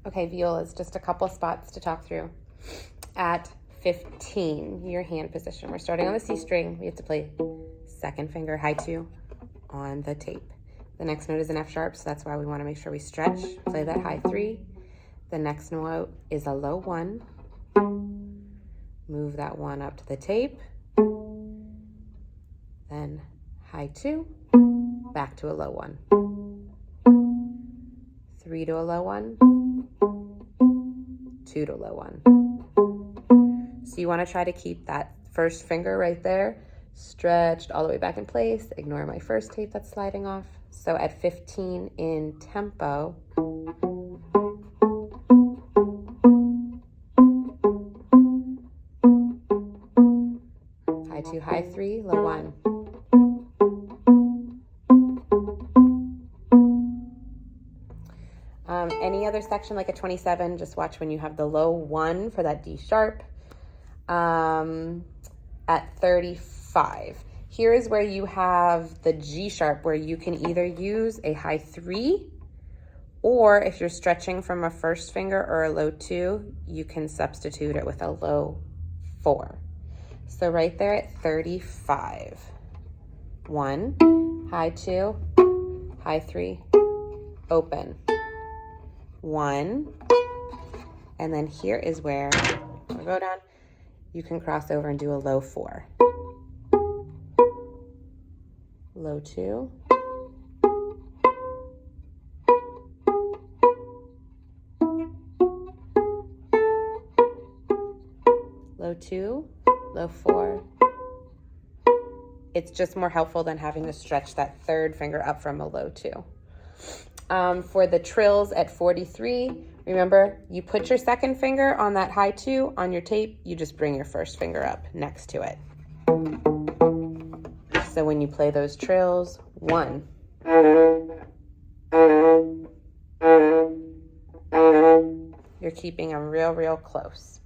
Okay, violas, just a couple spots to talk through. At 15, your hand position. We're starting on the C string. We have to play second finger, high 2 on the tape. The next note is an F sharp, so that's why we want to make sure we stretch. Play that high 3. The next note is a low 1. Move that 1 up to the tape. Then high 2, back to a low 1. 3 to a low 1. 2 to low 1. So you want to try to keep that first finger right there stretched all the way back in place. Ignore my first tape that's sliding off. So at 15 in tempo, high 2, high 3, low 1. Any other section like a 27, just watch when you have the low 1 for that D sharp. At 35, here is where you have the G sharp, where you can either use a high 3, or if you're stretching from a first finger or a low 2, you can substitute it with a low 4. So right there at 35, 1, high 2, high 3, open, 1, and then here is where we'll go down. You can cross over and do a low 4, low 2, low 2, low 4. It's just more helpful than having to stretch that third finger up from a low 2. For the trills at 43, remember, you put your second finger on that high 2 on your tape, you just bring your first finger up next to it. So when you play those trills, 1, you're keeping them real close.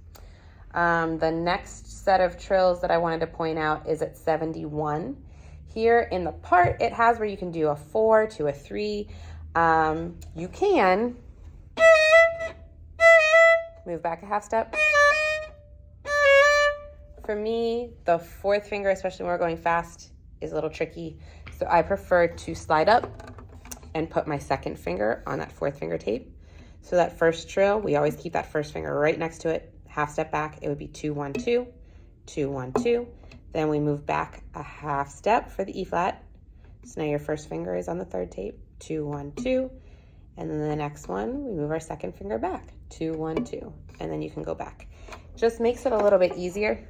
The next set of trills that I wanted to point out is at 71. Here in the part, it has where you can do a 4 to a 3. You can move back a half step. For me, the fourth finger, especially when we're going fast, is a little tricky. So I prefer to slide up and put my second finger on that fourth finger tape. So that first trill, we always keep that first finger right next to it. Half step back, it would be 2, 1, 2, 2, 1, 2. Then we move back a half step for the E flat. So now your first finger is on the third tape, 2, 1, 2. And then the next one, we move our second finger back, 2, 1, 2. And then you can go back. Just makes it a little bit easier.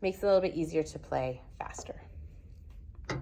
Makes it a little bit easier to play faster.